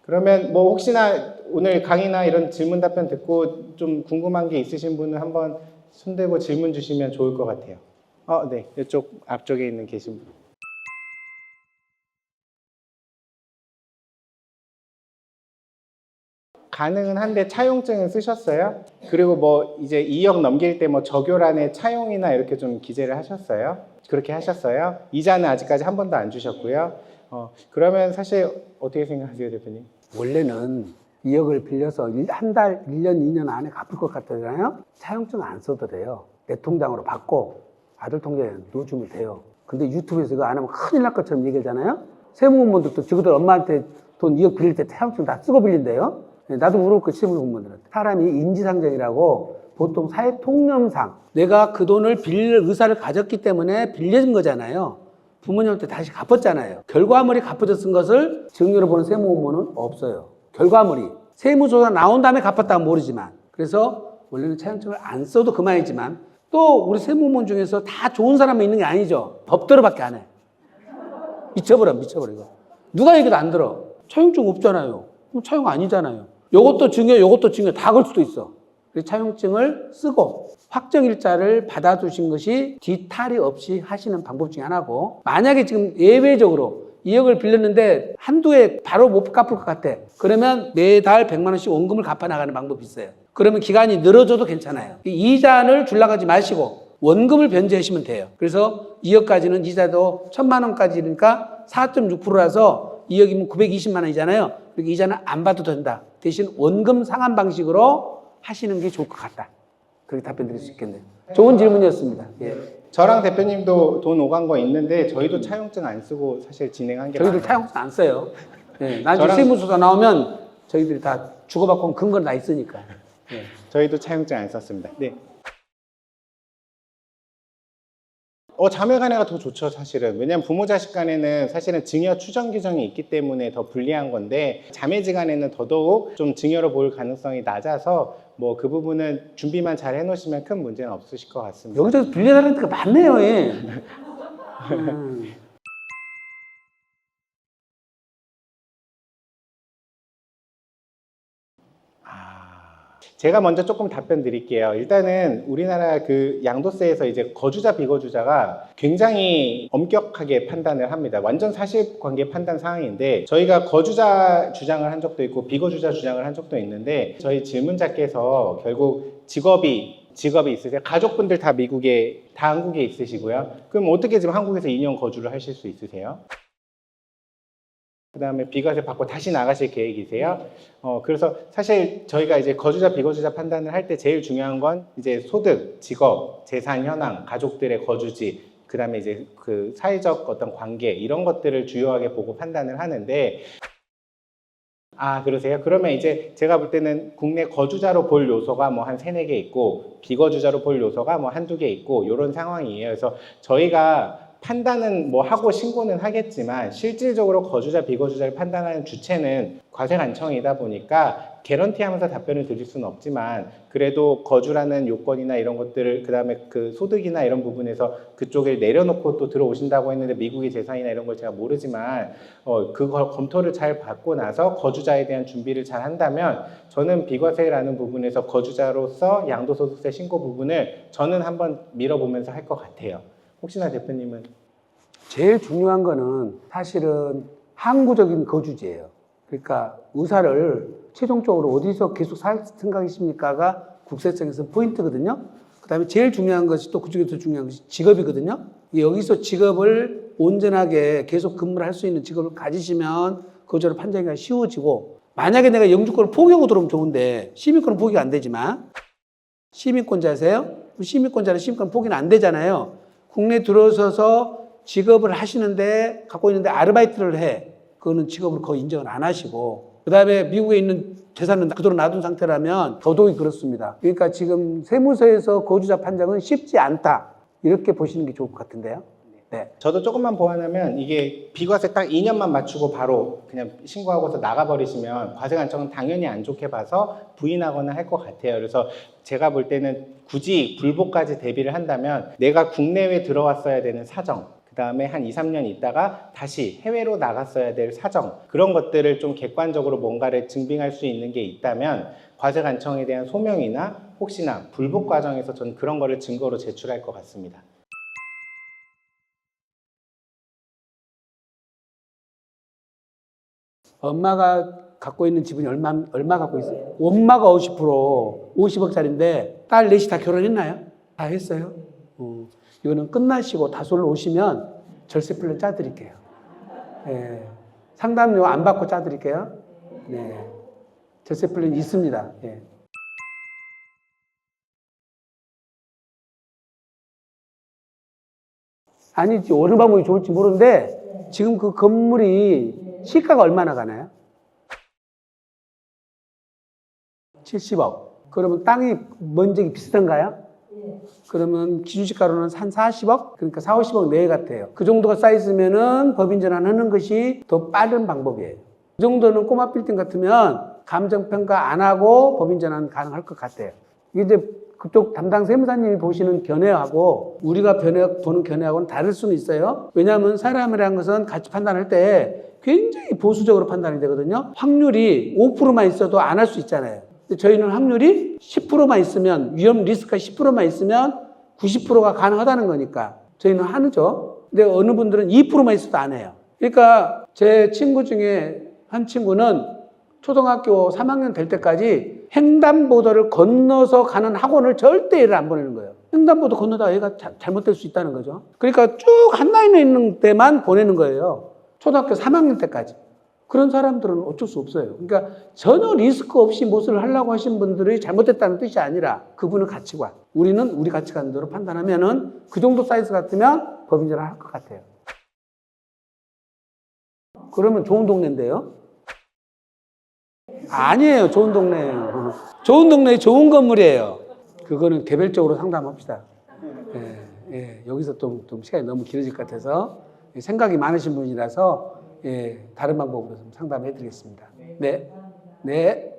그러면 뭐 혹시나 오늘 강의나 이런 질문 답변 듣고 좀 궁금한 게 있으신 분은 한번 손들고 질문 주시면 좋을 것 같아요. 네. 이쪽 앞쪽에 있는 계신 분. 가능은 한데 차용증은 쓰셨어요? 그리고 뭐 이제 2억 넘길 때 뭐 적요란에 차용이나 이렇게 좀 기재를 하셨어요? 그렇게 하셨어요? 이자는 아직까지 한 번도 안 주셨고요. 그러면 사실 어떻게 생각하세요, 대표님? 원래는 2억을 빌려서 한 달, 1년, 2년 안에 갚을 것 같잖아요? 차용증 안 써도 돼요. 내 통장으로 받고 아들 통장에 넣어주면 돼요. 근데 유튜브에서 이거 안 하면 큰일 날 것처럼 얘기하잖아요? 세무공무원들도 지구들 엄마한테 돈 2억 빌릴 때 차용증 다 쓰고 빌린대요? 나도 물어볼 세무공무원들한테. 사람이 인지상정이라고 보통 사회통념상 내가 그 돈을 빌릴 의사를 가졌기 때문에 빌려준 거잖아요. 부모님한테 다시 갚았잖아요. 결과물이 갚아졌은 것을 증여로 보는 세무공무원은 없어요. 결과물이. 세무조사 나온 다음에 갚았다면 모르지만. 그래서 원래는 차용증을 안 써도 그만이지만 또 우리 세무공무원 중에서 다 좋은 사람만 있는 게 아니죠. 법대로밖에 안 해. 미쳐버려. 누가 얘기도 안 들어. 차용증 없잖아요. 그럼 차용 아니잖아요. 요것도 증여 다 걸 수도 있어. 그래서 차용증을 쓰고 확정일자를 받아두신 것이 뒤탈이 없이 하시는 방법 중에 하나고, 만약에 지금 예외적으로 2억을 빌렸는데 한두 해 바로 못 갚을 것 같아. 그러면 매달 100만 원씩 원금을 갚아 나가는 방법이 있어요. 그러면 기간이 늘어져도 괜찮아요. 이자를 줄라고 하지 마시고 원금을 변제하시면 돼요. 그래서 2억까지는 이자도 1000만 원까지니까 4.6%라서 2억이면 920만 원이잖아요. 그러니까 이자는 안 받아도 된다. 대신 원금 상환 방식으로 하시는 게 좋을 것 같다. 그렇게 답변 드릴 수 있겠네요. 좋은 질문이었습니다. 예. 저랑 대표님도 돈 오간 거 있는데 저희도 차용증 안 쓰고 사실 진행한 게 저희들 많아요. 차용증 안 써요. 예. 나중에 세무조사 나오면 저희들이 다 주고받고 근거는 다 있으니까. 예. 저희도 차용증 안 썼습니다. 네. 자매간에가 더 좋죠, 사실은. 왜냐면 부모 자식 간에는 사실은 증여 추정 규정이 있기 때문에 더 불리한 건데, 자매지간에는 더더욱 좀 증여로 볼 가능성이 낮아서 뭐 그 부분은 준비만 잘 해놓으시면 큰 문제는 없으실 것 같습니다. 여기저기 빌려달라는 데가 많네요. 예. 제가 먼저 조금 답변 드릴게요. 일단은 우리나라 그 양도세에서 이제 거주자 비거주자가 굉장히 엄격하게 판단을 합니다. 완전 사실관계 판단 사항인데, 저희가 거주자 주장을 한 적도 있고 비거주자 주장을 한 적도 있는데, 저희 질문자께서 결국 직업이 있으세요? 가족분들 다 미국에, 다 한국에 있으시고요. 그럼 어떻게 지금 한국에서 2년 거주를 하실 수 있으세요? 그 다음에 비과세 받고 다시 나가실 계획이세요? 그래서 사실 저희가 이제 거주자, 비거주자 판단을 할 때 제일 중요한 건 이제 소득, 직업, 재산 현황, 가족들의 거주지, 그 다음에 이제 그 사회적 어떤 관계, 이런 것들을 주요하게 보고 판단을 하는데, 그러세요? 그러면 이제 제가 볼 때는 국내 거주자로 볼 요소가 뭐 한 3, 4개 있고, 비거주자로 볼 요소가 뭐 한두 개 있고, 이런 상황이에요. 그래서 저희가 판단은 뭐 하고 신고는 하겠지만 실질적으로 거주자 비거주자를 판단하는 주체는 과세관청이다 보니까 개런티하면서 답변을 드릴 수는 없지만, 그래도 거주라는 요건이나 이런 것들을, 그 다음에 그 소득이나 이런 부분에서 그쪽에 내려놓고 또 들어오신다고 했는데 미국의 재산이나 이런 걸 제가 모르지만 그걸 검토를 잘 받고 나서 거주자에 대한 준비를 잘 한다면, 저는 비과세라는 부분에서 거주자로서 양도소득세 신고 부분을 저는 한번 밀어보면서 할 것 같아요. 혹시나 대표님은? 제일 중요한 거는 사실은 항구적인 거주지예요. 그러니까 의사를 최종적으로 어디서 계속 살 생각이십니까가 국세청에서 포인트거든요. 그 다음에 제일 중요한 것이, 또 그중에서 중요한 것이 직업이거든요. 여기서 직업을 온전하게 계속 근무를 할 수 있는 직업을 가지시면 거주를 판정하기가 쉬워지고, 만약에 내가 영주권을 포기하고 들어오면 좋은데 시민권은 포기가 안 되지만, 시민권자세요? 시민권자는 시민권 포기는 안 되잖아요. 국내 들어서서 직업을 하시는데, 갖고 있는데 아르바이트를 해. 그거는 직업을 거의 인정을 안 하시고, 그 다음에 미국에 있는 재산은 그대로 놔둔 상태라면 더더욱 그렇습니다. 그러니까 지금 세무서에서 거주자 판정은 쉽지 않다, 이렇게 보시는 게 좋을 것 같은데요. 네. 저도 조금만 보완하면, 이게 비과세 딱 2년만 맞추고 바로 그냥 신고하고서 나가버리시면 과세관청은 당연히 안 좋게 봐서 부인하거나 할 것 같아요. 그래서 제가 볼 때는 굳이 불복까지 대비를 한다면 내가 국내에 들어왔어야 되는 사정, 그 다음에 한 2, 3년 있다가 다시 해외로 나갔어야 될 사정, 그런 것들을 좀 객관적으로 뭔가를 증빙할 수 있는 게 있다면 과세 관청에 대한 소명이나 혹시나 불복 과정에서 저는 그런 거를 증거로 제출할 것 같습니다. 엄마가 갖고 있는 지분이 얼마 갖고 있어요? 엄마가 50%, 50억짜리인데 딸 넷이 다 결혼했나요? 다 했어요? 이거는 끝나시고 다솔 오시면 절세 플랜 짜드릴게요. 예. 상담료 안 받고 짜드릴게요. 네. 절세 플랜 있습니다. 예. 아니지, 어느 방법이 좋을지 모르는데 지금 그 건물이 시가가 얼마나 가나요? 70억. 그러면 땅이 면적이 비슷한가요? 그러면 기준시가로는 한 40억? 그러니까 4, 50억 내외 같아요. 그 정도가 쌓였으면은 법인 전환하는 것이 더 빠른 방법이에요. 그 정도는 꼬마 빌딩 같으면 감정평가 안 하고 법인 전환 가능할 것 같아요. 이게 이제 그쪽 담당 세무사님이 보시는 견해하고 우리가 보는 견해하고는 다를 수는 있어요. 왜냐하면 사람이라는 것은 가치 판단할 때 굉장히 보수적으로 판단이 되거든요. 확률이 5%만 있어도 안 할 수 있잖아요. 근데 저희는 확률이 10%만 있으면, 위험 리스크가 10%만 있으면 90%가 가능하다는 거니까 저희는 하죠. 근데 어느 분들은 2%만 있어도 안 해요. 그러니까 제 친구 중에 한 친구는 초등학교 3학년 될 때까지 횡단보도를 건너서 가는 학원을 절대 애를 안 보내는 거예요. 횡단보도 건너다가 애가 잘못될 수 있다는 거죠. 그러니까 쭉 한 라인에 있는 데만 보내는 거예요. 초등학교 3학년 때까지. 그런 사람들은 어쩔 수 없어요. 그러니까 전혀 리스크 없이 무엇을 하려고 하신 분들이 잘못됐다는 뜻이 아니라 그분의 가치관. 우리는 우리 가치관대로 판단하면은 그 정도 사이즈 같으면 법인 전환 할 것 같아요. 그러면 좋은 동네인데요? 아니에요. 좋은 동네예요. 좋은 동네에 좋은 건물이에요. 그거는 개별적으로 상담합시다. 예, 예. 여기서 좀 시간이 너무 길어질 것 같아서 생각이 많으신 분이라서 예, 다른 방법으로 좀 상담해 드리겠습니다. 네. 네.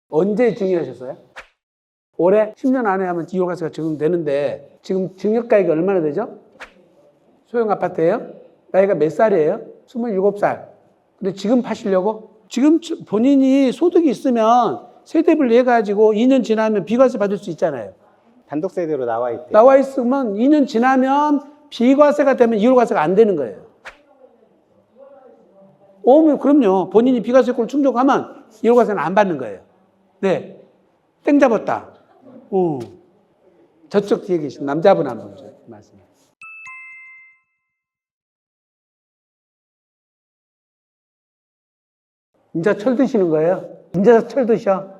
언제 증여하셨어요? 올해 10년 안에 하면 이용가세가 적용되는데 지금 증여가액이 얼마나 되죠? 소형 아파트예요? 나이가 몇 살이에요? 27살. 근데 지금 파시려고? 지금 본인이 소득이 있으면 세대별로 해가지고 2년 지나면 비과세 받을 수 있잖아요. 단독 세대로 나와 있대요. 나와 있으면 2년 지나면 비과세가 되면 이월과세가 안 되는 거예요. 그럼요. 본인이 비과세권을 충족하면 이월과세는 안 받는 거예요. 네. 땡 잡았다. 저쪽 뒤에 계신 남자분 한번 말씀해. 인자 철 드시는 거예요? 인자 철 드셔?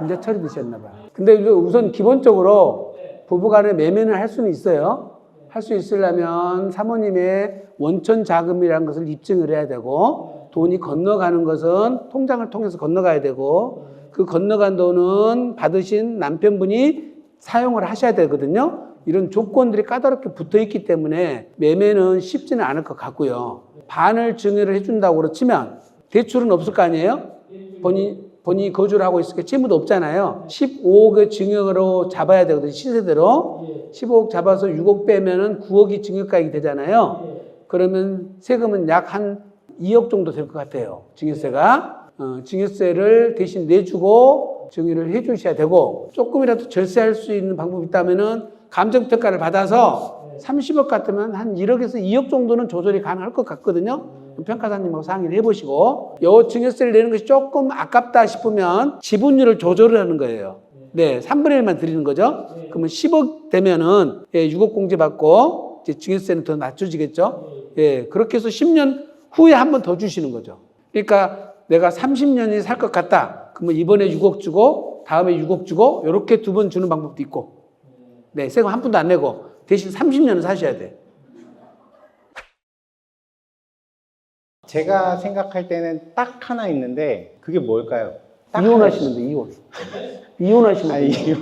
인자 철이 드셨나 봐요. 근데 우선 기본적으로 부부간에 매매는 할 수는 있어요. 할 수 있으려면 사모님의 원천 자금이라는 것을 입증을 해야 되고 돈이 건너가는 것은 통장을 통해서 건너가야 되고 그 건너간 돈은 받으신 남편분이 사용을 하셔야 되거든요. 이런 조건들이 까다롭게 붙어 있기 때문에 매매는 쉽지는 않을 것 같고요. 반을 증여를 해준다고 치면 대출은 없을 거 아니에요? 본인이 거주를 하고 있으니까 채무도 없잖아요. 15억의 증여로 잡아야 되거든요. 시세대로. 15억 잡아서 6억 빼면은 9억이 증여가액이 되잖아요. 그러면 세금은 약 한 2억 정도 될 것 같아요. 증여세가. 증여세를 대신 내주고 증여를 해 주셔야 되고 조금이라도 절세할 수 있는 방법이 있다면은 감정평가를 받아서 30억 같으면 한 1억에서 2억 정도는 조절이 가능할 것 같거든요. 평가사님하고 상의를 해보시고 요 증여세를 내는 것이 조금 아깝다 싶으면 지분율을 조절을 하는 거예요. 네, 3분의 1만 드리는 거죠. 그러면 10억 되면은 6억 공제 받고 이제 증여세는 더 낮춰지겠죠. 예, 그렇게 해서 10년 후에 한 번 더 주시는 거죠. 그러니까 내가 30년이 살 것 같다. 그러면 이번에 6억 주고 다음에 6억 주고 이렇게 두 번 주는 방법도 있고. 네, 세금 한 푼도 안 내고 대신 30년을 사셔야 돼. 제가 생각할 때는 딱 하나 있는데 그게 뭘까요? 이혼하시면 돼, 이혼. 이혼하시면 돼.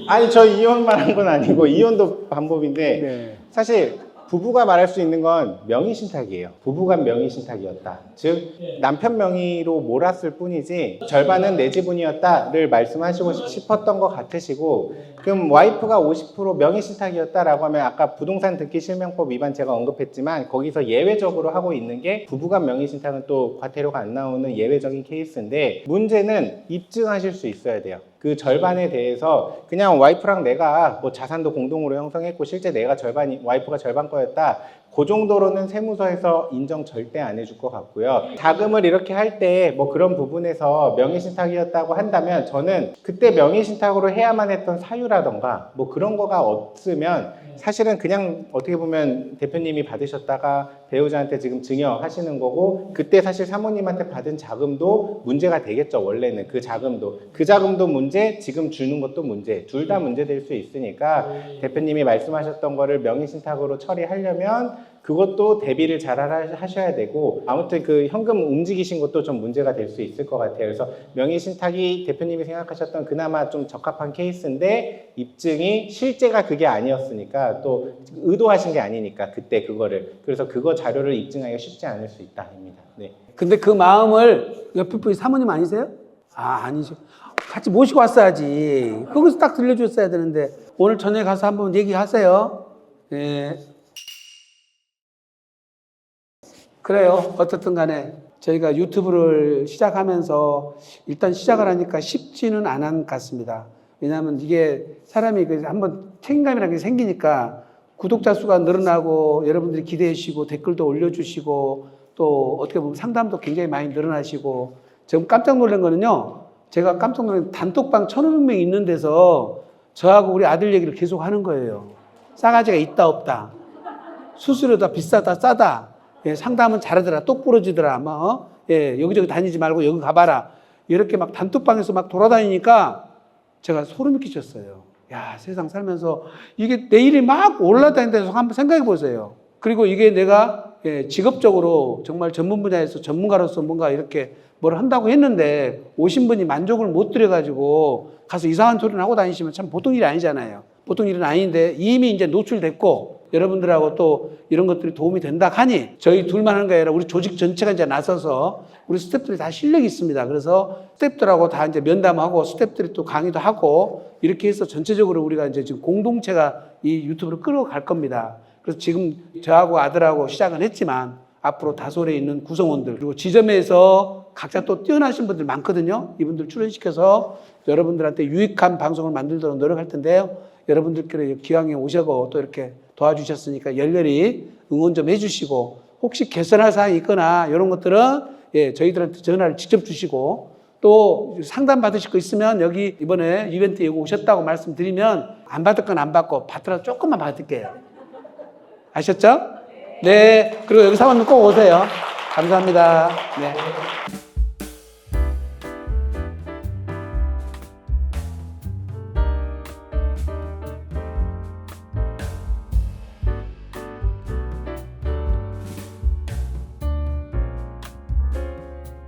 아니 저 이혼만 한 건 아니고 이혼도 방법인데 네. 사실 부부가 말할 수 있는 건 명의신탁이에요. 부부간 명의신탁이었다. 즉 남편 명의로 몰았을 뿐이지 절반은 내 지분이었다를 말씀하시고 싶었던 것 같으시고, 그럼 와이프가 50% 명의신탁이었다라고 하면 아까 부동산 등기 실명법 위반 제가 언급했지만 거기서 예외적으로 하고 있는 게 부부간 명의신탁은 또 과태료가 안 나오는 예외적인 케이스인데, 문제는 입증하실 수 있어야 돼요. 그 절반에 대해서 그냥 와이프랑 내가 뭐 자산도 공동으로 형성했고 실제 내가 절반이 와이프가 절반 거였다, 그 정도로는 세무서에서 인정 절대 안 해줄 것 같고요. 자금을 이렇게 할 때 뭐 그런 부분에서 명의신탁이었다고 한다면 저는 그때 명의신탁으로 해야만 했던 사유라던가 뭐 그런 거가 없으면 사실은 그냥 어떻게 보면 대표님이 받으셨다가 배우자한테 지금 증여하시는 거고, 그때 사실 사모님한테 받은 자금도 문제가 되겠죠. 원래는 그 자금도 문제, 지금 주는 것도 문제, 둘 다 문제 될 수 있으니까 대표님이 말씀하셨던 거를 명의신탁으로 처리하려면 그것도 대비를 잘 하셔야 되고, 아무튼 그 현금 움직이신 것도 좀 문제가 될 수 있을 것 같아요. 그래서 명의신탁이 대표님이 생각하셨던 그나마 좀 적합한 케이스인데 입증이 실제가 그게 아니었으니까, 또 의도하신 게 아니니까 그때 그거를, 그래서 그거 자료를 입증하기가 쉽지 않을 수 있다입니다. 네. 근데 그 마음을 옆에 분이 사모님 아니세요? 아, 아니죠. 같이 모시고 왔어야지. 거기서 딱 들려줬어야 되는데 오늘 저녁에 가서 한번 얘기하세요. 예. 그래요. 어떻든 간에 저희가 유튜브를 시작하면서 일단 시작을 하니까 쉽지는 않은 것 같습니다. 왜냐하면 이게 사람이 한번 책임감이라는 게 생기니까 구독자 수가 늘어나고 여러분들이 기대해 주시고 댓글도 올려주시고 또 어떻게 보면 상담도 굉장히 많이 늘어나시고, 지금 깜짝 놀란 거는요, 제가 깜짝 놀란 단톡방 1,500명 있는 데서 저하고 우리 아들 얘기를 계속 하는 거예요. 싸가지가 있다 없다, 수수료다 비싸다 싸다, 예, 상담은 잘하더라, 똑 부러지더라, 예, 여기저기 다니지 말고 여기 가봐라, 이렇게 막 단톡방에서 막 돌아다니니까 제가 소름이 끼쳤어요. 야, 세상 살면서 이게 내일이 막 올라다니는 데서 한번 생각해 보세요. 그리고 이게 내가 직업적으로 정말 전문 분야에서 전문가로서 뭔가 이렇게 뭘 한다고 했는데 오신 분이 만족을 못 드려가지고 가서 이상한 소리를 하고 다니시면 참 보통 일이 아니잖아요. 보통 일은 아닌데 이미 이제 노출됐고 여러분들하고 또 이런 것들이 도움이 된다 하니 저희 둘만 하는 게 아니라 우리 조직 전체가 이제 나서서 우리 스태프들이 다 실력이 있습니다. 그래서 스태프들하고 다 이제 면담하고 스태프들이 또 강의도 하고 이렇게 해서 전체적으로 우리가 이제 지금 공동체가 이 유튜브를 끌어갈 겁니다. 그래서 지금 저하고 아들하고 시작은 했지만 앞으로 다솔에 있는 구성원들 그리고 지점에서 각자 또 뛰어나신 분들 많거든요. 이분들 출연시켜서 여러분들한테 유익한 방송을 만들도록 노력할 텐데요. 여러분들께서 기왕에 오셔고 또 이렇게 도와주셨으니까 열렬히 응원 좀 해주시고, 혹시 개선할 사항이 있거나 이런 것들은 저희들한테 전화를 직접 주시고, 또 상담 받으실 거 있으면 여기 이번에 이벤트에 오셨다고 말씀드리면 안 받을 건 안 받고 받더라도 조금만 받을게요. 아셨죠? 네. 그리고 여기 사모님 꼭 오세요. 감사합니다. 네.